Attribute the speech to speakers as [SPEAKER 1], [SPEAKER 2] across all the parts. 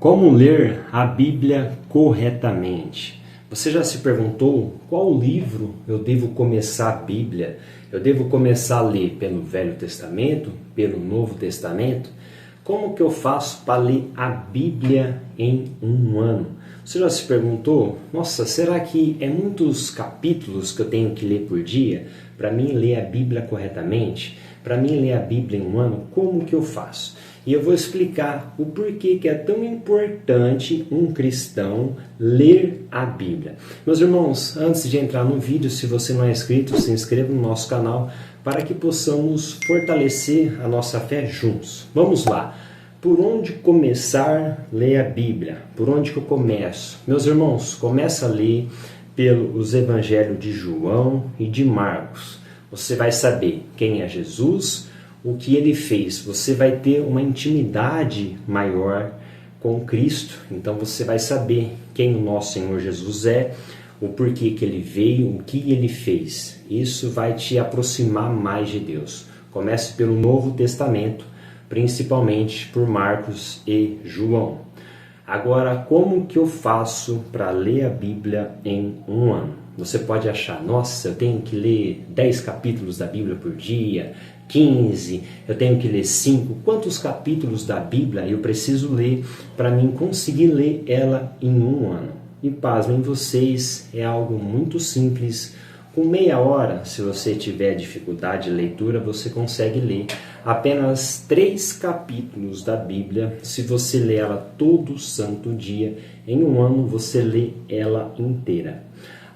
[SPEAKER 1] Como ler a Bíblia corretamente? Você já se perguntou qual livro eu devo começar a Bíblia? Eu devo começar a ler pelo Velho Testamento, pelo Novo Testamento? Como que eu faço para ler a Bíblia em um ano? Você já se perguntou, nossa, será que é muitos capítulos que eu tenho que ler por dia para mim ler a Bíblia corretamente? Para mim ler a Bíblia em um ano, como que eu faço? E eu vou explicar o porquê que é tão importante um cristão ler a Bíblia. Meus irmãos, antes de entrar no vídeo, se você não é inscrito, se inscreva no nosso canal para que possamos fortalecer a nossa fé juntos. Vamos lá. Por onde começar a ler a Bíblia? Por onde que eu começo? Meus irmãos, começa a ler pelos evangelhos de João e de Marcos. Você vai saber quem é Jesus, o que ele fez. Você vai ter uma intimidade maior com Cristo. Então você vai saber quem o nosso Senhor Jesus é, o porquê que ele veio, o que ele fez. Isso vai te aproximar mais de Deus. Comece pelo Novo Testamento, principalmente por Marcos e João. Agora, como que eu faço para ler a Bíblia em um ano? Você pode achar, nossa, eu tenho que ler 10 capítulos da Bíblia por dia, 15, eu tenho que ler 5. Quantos capítulos da Bíblia eu preciso ler para mim conseguir ler ela em um ano? E pasmem vocês, é algo muito simples. Com meia hora, se você tiver dificuldade de leitura, você consegue ler apenas 3 capítulos da Bíblia. Se você ler ela todo santo dia, em um ano você lê ela inteira.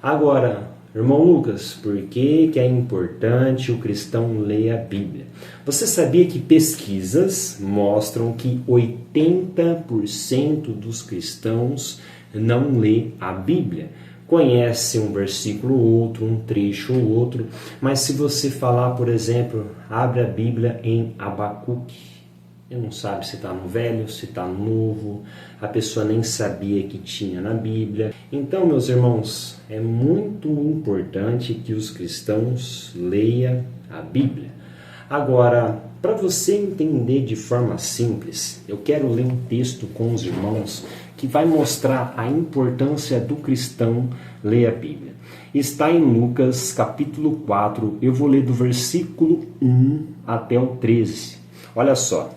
[SPEAKER 1] Agora, irmão Lucas, por que é importante o cristão ler a Bíblia? Você sabia que pesquisas mostram que 80% dos cristãos não lê a Bíblia? Conhece um versículo ou outro, um trecho ou outro, mas se você falar, por exemplo, abre a Bíblia em Abacuque, ele não sabe se está no Velho, se está no Novo, a pessoa nem sabia que tinha na Bíblia. Então, meus irmãos, é muito importante que os cristãos leiam a Bíblia. Agora, para você entender de forma simples, eu quero ler um texto com os irmãos que vai mostrar a importância do cristão ler a Bíblia. Está em Lucas capítulo 4, eu vou ler do versículo 1 até o 13. Olha só.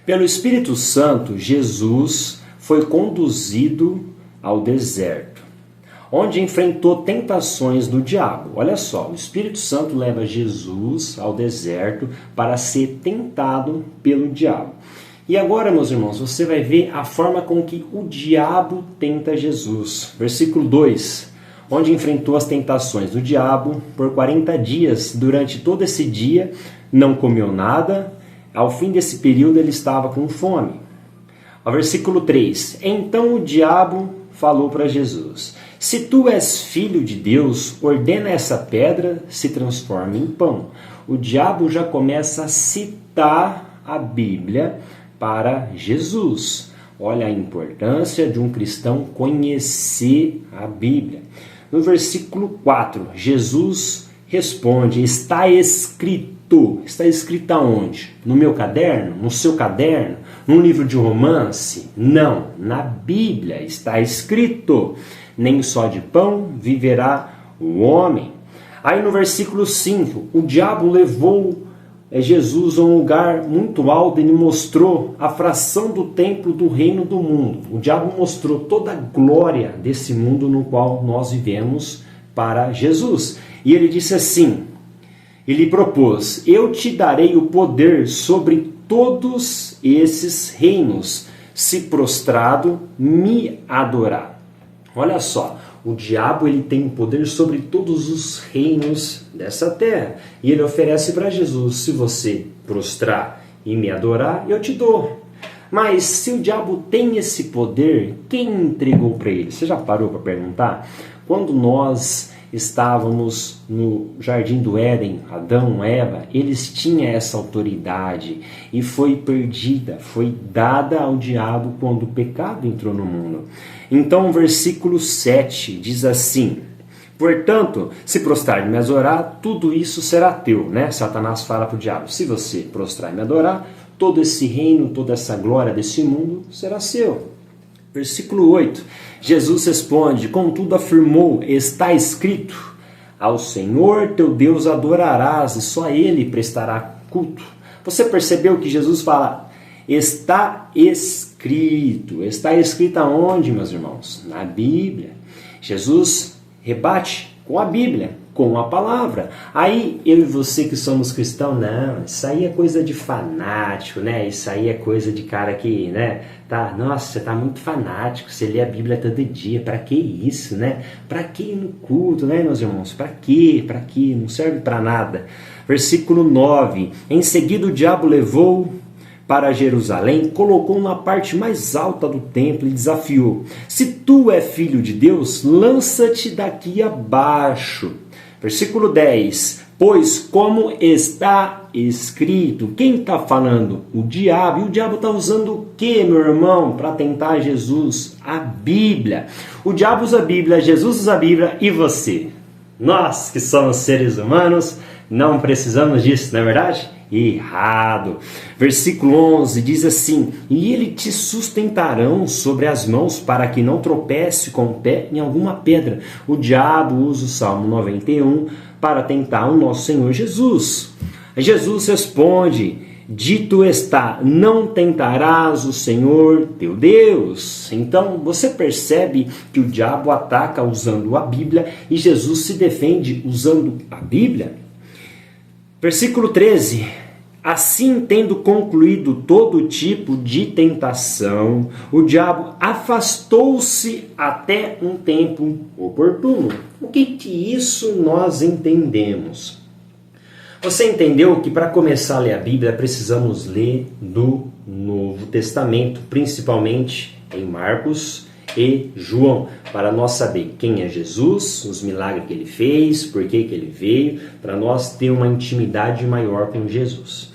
[SPEAKER 1] Pelo Espírito Santo, Jesus foi conduzido ao deserto, onde enfrentou tentações do diabo. Olha só, o Espírito Santo leva Jesus ao deserto para ser tentado pelo diabo. E agora, meus irmãos, você vai ver a forma com que o diabo tenta Jesus. Versículo 2, onde enfrentou as tentações do diabo por 40 dias. Durante todo esse dia, não comeu nada. Ao fim desse período, ele estava com fome. Ao versículo 3, então o diabo falou para Jesus: se tu és filho de Deus, ordena essa pedra se transforme em pão. O diabo já começa a citar a Bíblia para Jesus. Olha a importância de um cristão conhecer a Bíblia. No versículo 4, Jesus responde: está escrito. Está escrito aonde? No meu caderno? No seu caderno? Num livro de romance? Não, na Bíblia está escrito: nem só de pão viverá o homem. Aí no versículo 5, o diabo levou Jesus a um lugar muito alto e lhe mostrou a fração do templo do reino do mundo. O diabo mostrou toda a glória desse mundo no qual nós vivemos para Jesus. E ele disse assim, ele propôs: eu te darei o poder sobre todos esses reinos, se prostrado me adorar. Olha só, o diabo ele tem poder sobre todos os reinos dessa terra. E ele oferece para Jesus: se você prostrar e me adorar, eu te dou. Mas se o diabo tem esse poder, quem entregou para ele? Você já parou para perguntar? Quando nós estávamos no Jardim do Éden, Adão, Eva, eles tinham essa autoridade e foi perdida, foi dada ao diabo quando o pecado entrou no mundo. Então o versículo 7 diz assim: portanto, se prostrar e me adorar, tudo isso será teu, né? Satanás fala para o diabo: se você prostrar e me adorar, todo esse reino, toda essa glória desse mundo será seu. Versículo 8. Jesus responde: contudo afirmou, está escrito, ao Senhor teu Deus adorarás e só a Ele prestará culto. Você percebeu que Jesus fala, está escrito. Está escrito aonde, meus irmãos? Na Bíblia. Jesus rebate com a Bíblia, com a palavra. Aí eu e você que somos cristãos, não, isso aí é coisa de fanático, né? Isso aí é coisa de cara que, né? Tá, nossa, você tá muito fanático, você lê a Bíblia todo dia, pra que isso, né? Pra que ir no culto, né, meus irmãos? Pra quê? Pra quê? Não serve pra nada. Versículo 9. Em seguida o diabo levou para Jerusalém, colocou na parte mais alta do templo e desafiou: se tu é filho de Deus, lança-te daqui abaixo. Versículo 10. Pois como está escrito, quem está falando? O diabo. E o diabo está usando o que, meu irmão, para tentar Jesus? A Bíblia. O diabo usa a Bíblia, Jesus usa a Bíblia e você? Nós que somos seres humanos, não precisamos disso, não é verdade? Errado. Versículo 11 diz assim: e ele te sustentarão sobre as mãos para que não tropece com o pé em alguma pedra. O diabo usa o Salmo 91 para tentar o nosso Senhor Jesus. Jesus responde: dito está, não tentarás o Senhor teu Deus. Então você percebe que o diabo ataca usando a Bíblia e Jesus se defende usando a Bíblia. Versículo 13. Assim, tendo concluído todo tipo de tentação, o diabo afastou-se até um tempo oportuno. O que isso nós entendemos? Você entendeu que para começar a ler a Bíblia precisamos ler do Novo Testamento, principalmente em Marcos e João, para nós saber quem é Jesus, os milagres que ele fez, por que ele veio, para nós ter uma intimidade maior com Jesus.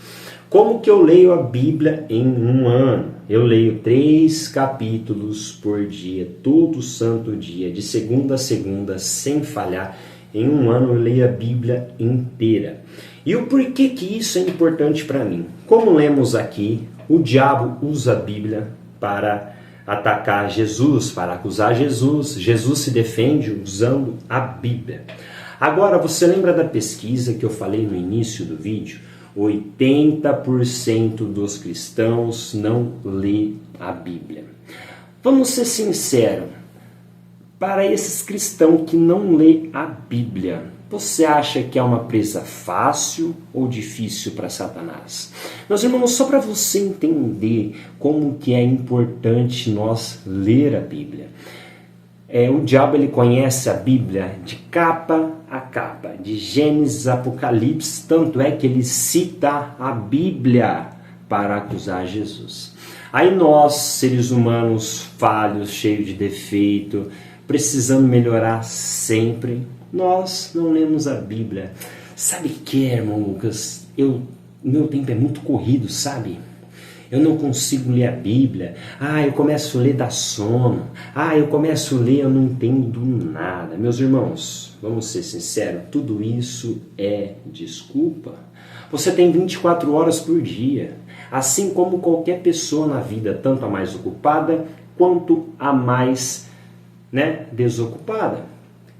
[SPEAKER 1] Como que eu leio a Bíblia em um ano? Eu leio 3 capítulos por dia, todo santo dia, de segunda a segunda, sem falhar. Em um ano eu leio a Bíblia inteira. E o porquê que isso é importante para mim? Como lemos aqui, o diabo usa a Bíblia para atacar Jesus, para acusar Jesus. Jesus se defende usando a Bíblia. Agora, você lembra da pesquisa que eu falei no início do vídeo? 80% dos cristãos não lê a Bíblia. Vamos ser sinceros. Para esses cristãos que não lê a Bíblia, você acha que é uma presa fácil ou difícil para Satanás? Meus irmãos, só para você entender como que é importante nós ler a Bíblia. O diabo ele conhece a Bíblia de capa a capa, de Gênesis a Apocalipse, tanto é que ele cita a Bíblia para acusar Jesus. Aí nós, seres humanos falhos, cheios de defeito, precisando melhorar sempre, nós não lemos a Bíblia. Sabe que, irmão Lucas, meu tempo é muito corrido, sabe? Eu não consigo ler a Bíblia. Eu começo a ler, dá sono. Eu começo a ler, eu não entendo nada. Meus irmãos, vamos ser sinceros, tudo isso é desculpa. Você tem 24 horas por dia. Assim como qualquer pessoa na vida, tanto a mais ocupada quanto a mais desocupada.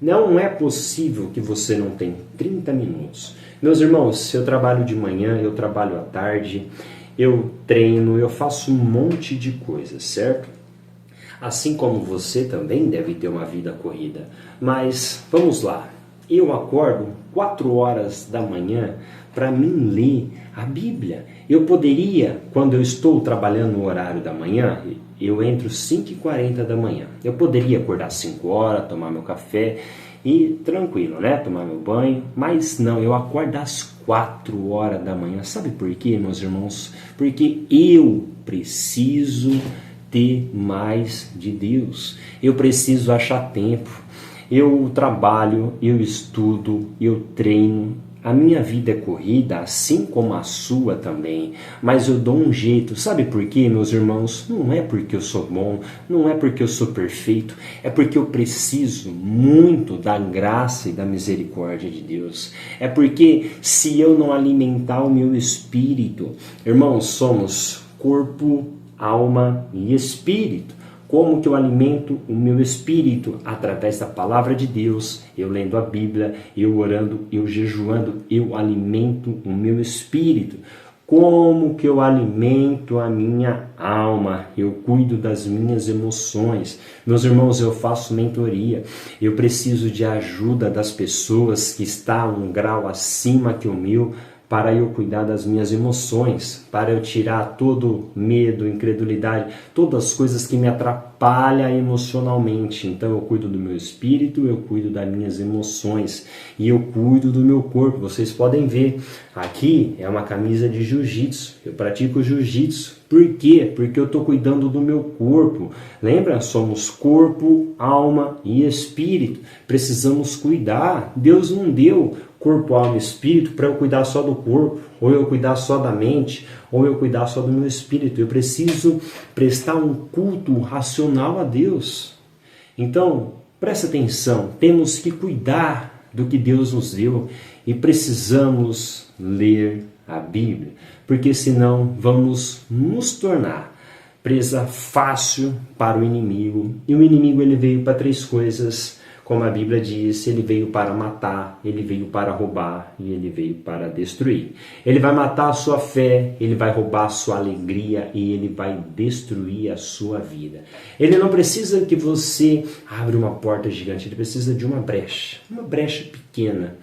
[SPEAKER 1] Não é possível que você não tenha 30 minutos. Meus irmãos, eu trabalho de manhã, eu trabalho à tarde, eu treino, eu faço um monte de coisas, certo? Assim como você também deve ter uma vida corrida. Mas vamos lá, eu acordo 4 horas da manhã para mim ler a Bíblia. Eu poderia, quando eu estou trabalhando no horário da manhã, eu entro 5h40 da manhã. Eu poderia acordar 5 horas, tomar meu café e tranquilo, tomar meu banho. Mas não, eu acordo às 4 horas da manhã. Sabe por quê, meus irmãos? Porque eu preciso ter mais de Deus. Eu preciso achar tempo. Eu trabalho, eu estudo, eu treino. A minha vida é corrida, assim como a sua também, mas eu dou um jeito. Sabe por quê, meus irmãos? Não é porque eu sou bom, não é porque eu sou perfeito, é porque eu preciso muito da graça e da misericórdia de Deus. É porque se eu não alimentar o meu espírito, irmãos, somos corpo, alma e espírito. Como que eu alimento o meu espírito? Através da palavra de Deus, eu lendo a Bíblia, eu orando, eu jejuando, eu alimento o meu espírito. Como que eu alimento a minha alma? Eu cuido das minhas emoções. Meus irmãos, eu faço mentoria. Eu preciso de ajuda das pessoas que estão um grau acima que o meu, para eu cuidar das minhas emoções, para eu tirar todo medo, incredulidade, todas as coisas que me atrapalham emocionalmente. Então eu cuido do meu espírito, eu cuido das minhas emoções e eu cuido do meu corpo. Vocês podem ver, aqui é uma camisa de jiu-jitsu, eu pratico jiu-jitsu. Por quê? Porque eu estou cuidando do meu corpo. Lembra? Somos corpo, alma e espírito. Precisamos cuidar. Deus não deu corpo, alma e espírito para eu cuidar só do corpo, ou eu cuidar só da mente, ou eu cuidar só do meu espírito. Eu preciso prestar um culto racional a Deus. Então, presta atenção, temos que cuidar do que Deus nos deu e precisamos ler a Bíblia, porque senão vamos nos tornar presa fácil para o inimigo. E o inimigo ele veio para 3 coisas. Como a Bíblia diz, ele veio para matar, ele veio para roubar e ele veio para destruir. Ele vai matar a sua fé, ele vai roubar a sua alegria e ele vai destruir a sua vida. Ele não precisa que você abra uma porta gigante, ele precisa de uma brecha pequena.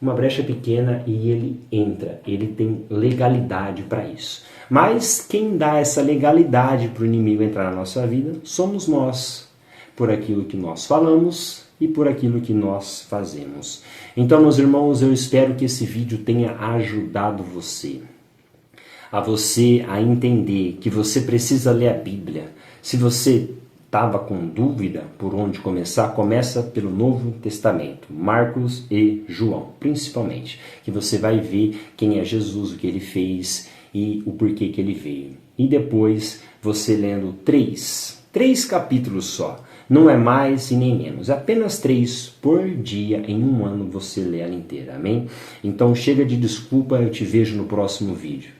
[SPEAKER 1] Uma brecha pequena e ele entra, ele tem legalidade para isso. Mas quem dá essa legalidade para o inimigo entrar na nossa vida somos nós, por aquilo que nós falamos e por aquilo que nós fazemos. Então, meus irmãos, eu espero que esse vídeo tenha ajudado você a entender que você precisa ler a Bíblia. Se você estava com dúvida por onde começar, começa pelo Novo Testamento, Marcos e João, principalmente, que você vai ver quem é Jesus, o que ele fez e o porquê que ele veio. E depois, você lendo 3 capítulos só, não é mais e nem menos, apenas 3 por dia, em um ano você lê ela inteira, amém? Então chega de desculpa, eu te vejo no próximo vídeo.